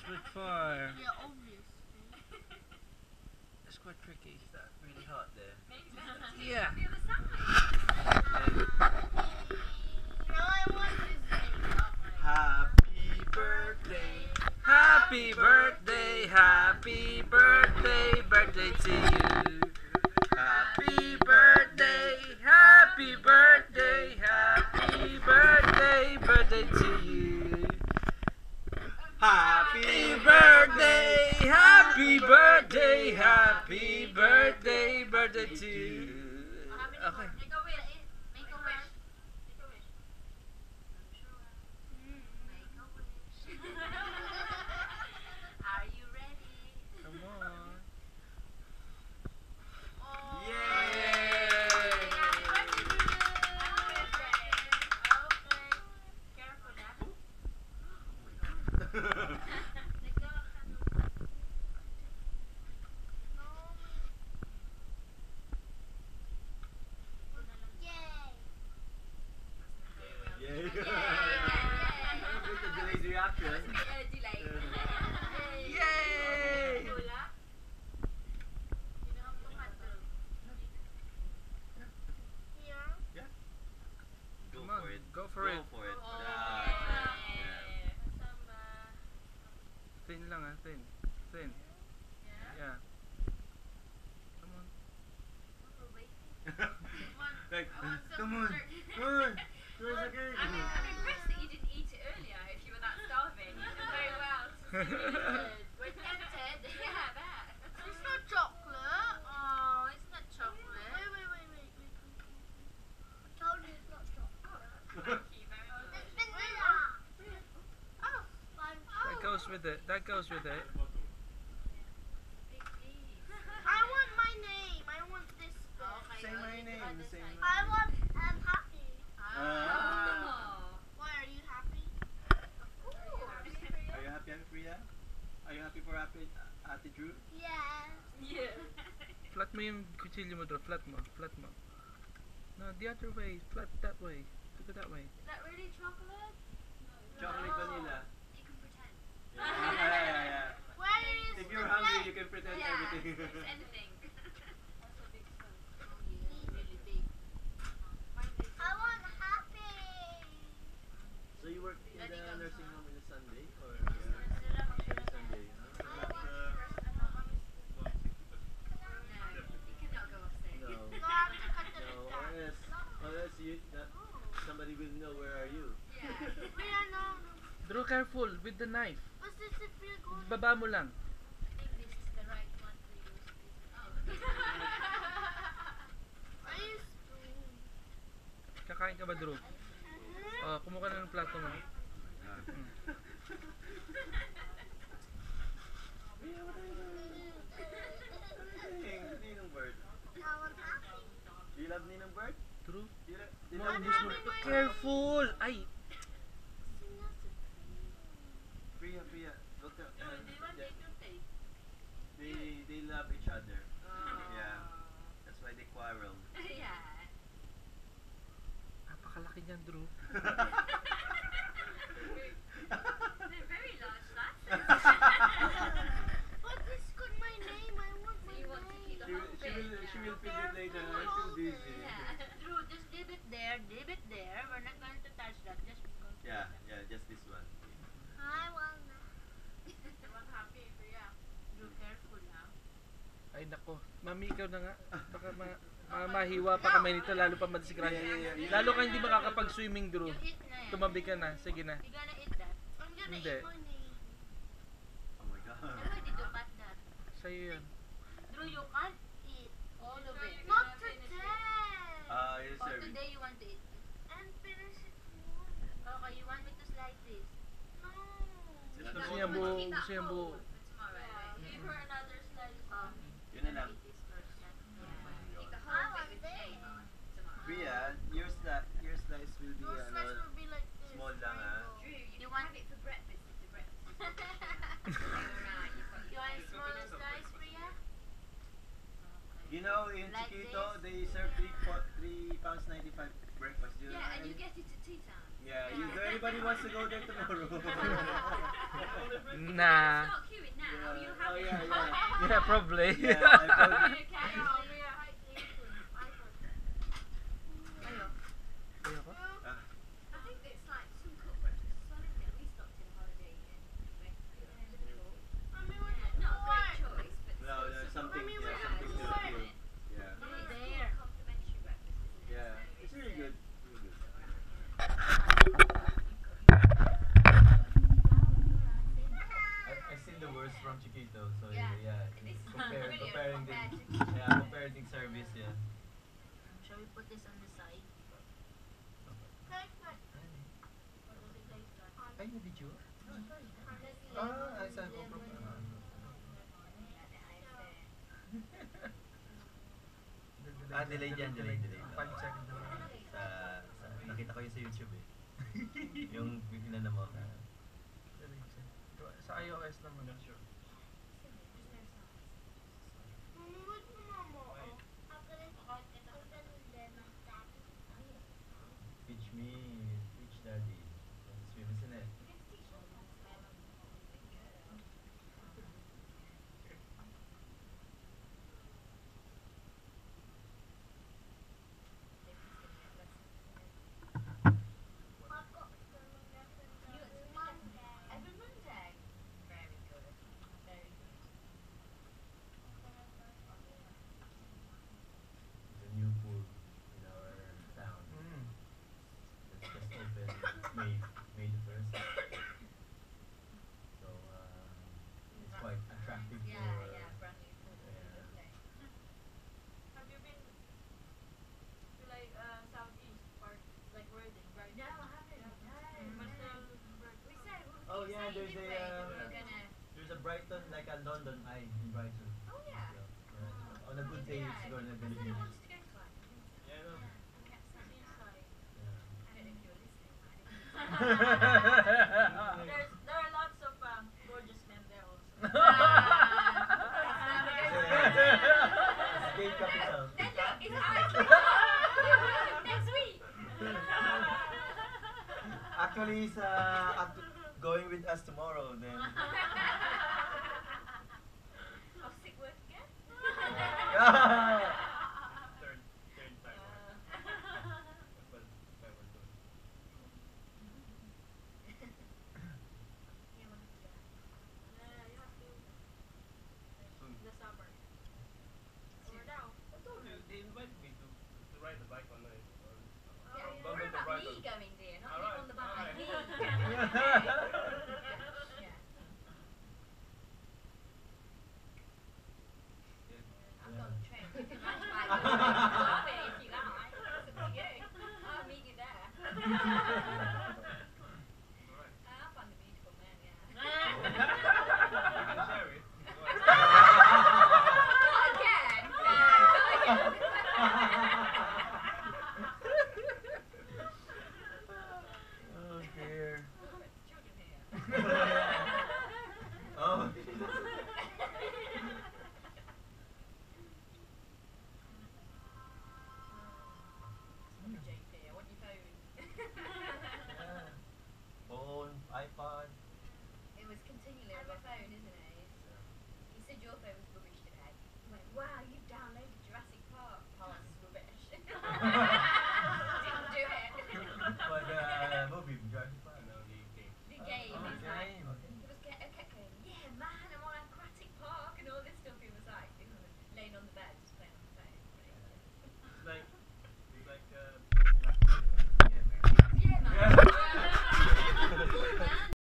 Spitfire. Yeah, obviously. It's quite tricky. Is that really hot there? Yeah. No, I want this thing. Happy birthday. Happy birthday, happy birthday, birthday to you. Happy birthday, happy birthday, happy birthday, birthday to you. Happy birthday, happy birthday, happy birthday, birthday to you. Okay. Make a wish. Make a wish. Make a wish. Make a wish. Are you ready? Come on. Oh. Yay! Careful now. Yay. Yay. With the delayed reaction. Delay. Yay! Yeah. Go Come on, for it. go for it. Go for it. Oh, Yeah. Thin lang ah, thin. Thin. Yeah. Come on. Like, come on. Come on. Where's the cake? I'm impressed that you didn't eat it earlier if you were that starving. You did very well. We're tempted. Yeah, I bet. It's not chocolate. Oh, it's not chocolate. Wait. I told you it's not chocolate. Thank you very much. It's vanilla. Oh, That goes with it. That goes with it. Big piece. I want my name. I want this bit. Say my name. Say my I name. want happy. Oh. Why are you happy? Are you happy, Priya? Are you happy for Ate Drew? Yes. Yeah. Flat mo yung kutsilyo mo, Drew. Flat mo. Flat mo. No, the other way. Flat that way. Look at that way. Is that really chocolate? Chocolate vanilla. You can pretend. Yeah. Where is If you're the hungry, plate? you can pretend Yeah, everything. it's anything. That's a big spoon. Really big. I want happy. So you work in the nursing home on a Sunday? Or Sunday? No, you cannot go upstairs. No. No, I have to cut the No, lip unless somebody will know where are you. Yeah. We are not. Drew, careful with the knife. What's this if we're going? Baba mo lang. I think this is the right one to use. I use spoon. Kakain ka ba, Drew? Oh, kumuha ka na ng plato mo. Ninong Bird. I want happy. Do you love Ninong Bird? Drew, Do you do you mo, love ubus mo. Careful! Ay! Priya, look at take? they love each other. Yeah. That's why they quarrel. Yeah. Napakalaki niyan, Drew. They're very large glasses. But this got my name. I want So my you want to keep name. the She will feel it later. I feel dizzy. Yeah. Drew, just leave it there. Leave it there. We're not going to touch that. Just go. Yeah, just this one. I want that. I want happy for you. Drew, careful now. Ay, nako. Mami, ikaw na nga. Baka mahiwa pa kamay nito, lalo pa madisgrasya. Yeah. Lalo ka hindi makakapag-swimming, Drew. You eat na yan. Tumabi ka na. Sige na. You gonna eat that? I'm gonna Hindi. eat my name. Oh my god. Why did you cut that? Sa'yo yan. Drew, you can't eat all of it. you're Not gonna finish it? today. You're Or serving. today you want to eat it? And finish it more. Okay, you want me to slice this? No. Gusto niya buo. Gusto niya buo. Tomorrow. Give her another slice. Yun na lang. Eat this first. Take a I whole want bit with this. shame on tomorrow. Priya, your slice will be Your slice will be like this. small lang, ah. Drew, you You can want- have it for breakfast if the breakfast is You alright. You've got your want a smaller slice, Priya? You know, in Like Chiquito, this? they serve £3.95 breakfast. Yeah, and you get it at tea time. Yeah, if anybody wants to go there tomorrow. Nah. Start queuing now. Yeah. You'll have Oh, it. yeah, yeah. Yeah, probably. Yeah, I probably- Ah, I think it's like some cut breakfasts on, isn't it? We stopped in Holiday Inn. Liverpool. Yeah, not a great choice, but no, still no, something, Mommy, yeah, where something is to it? appeal. Yeah. And it's called complimentary breakfast, isn't it? Yeah. So It's really good. Really good. I've seen the worst from Chiquito, so Yeah. it's This is comparing brilliant the compared to comparing service, yeah. Shall we put this on the side? Ay, na-video? Ay, saan ko? Delay yan, delay. Sa, nakita ko yun sa YouTube eh. Yung inano mo. Sa iOS naman. Teach me, teach daddy. Swim, isn't it? Every Monday. Very good. Very good. The new pool in our town. It's just opened May the 1st. So it's quite attractive Yeah, for yeah, brand new pool. yeah. Okay. Have you been to like southeast part, like Reading, right? No, I haven't. No. We said we Oh, keep yeah, saying, there's didn't a, we, that we were gonna. There's a Brighton, like a London Eye in Brighton. Oh yeah. Yeah. On a good day, it's gonna be I said I huge. wanted to go to one. Yeah, I know. I kept saying that. Seaside. Yeah. I don't know if you were listening, but I didn't. There are lots of gorgeous men there also. Gay capital. Then look, it's Iceland. Next week. Actually, he's going with us tomorrow. Then Off sick work again? third time. Yeah, we'll have to go. You have to the summer. Or now. I told you, they invited me to ride the bike on the Yeah, yeah. we're Bumble to about Brighton. me going, dear, not Alright, you on the bike. alright. Me. Yeah. I've got the train. You can ride your bike with me if you like. It's up to you. I'll meet you there. I'll find a beautiful man, yeah. You can share it. Not again. No, not again. Oh dear. Children here. Oh. JP, I want your phone. Phone, iPod. It was continually on my phone, isn't it? He said your phone was rubbish today. I went, wow, you've downloaded Jurassic Park. Parts rubbish.